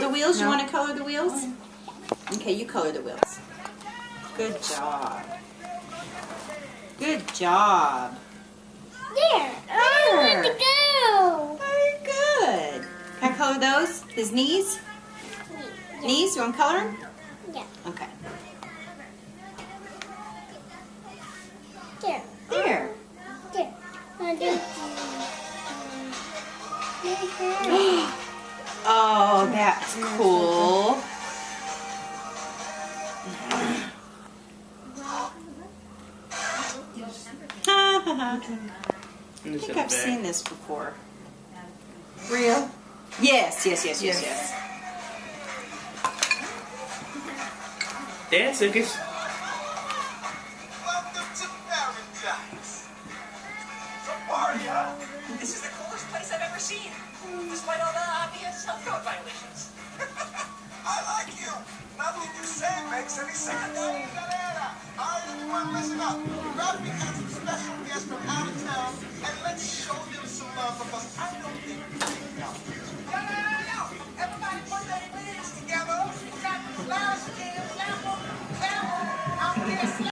the wheels? You want to color the wheels? Okay, you color the wheels. Good job. Good job. There. I want to go. Very good. Can I color those? His knees? Yeah. Knees? You want to color them? Yeah. Okay. There. There. There. There. Oh, that's cool. I think I've seen this before. Real? Yes. Dance, Lucas. Welcome to paradise. So Mario, this is the coolest place I've ever seen, despite all the obvious health code violations. I like you. Nothing you say makes any sense. All right, everyone, listen up. We're about to be having a special guest from out of town, and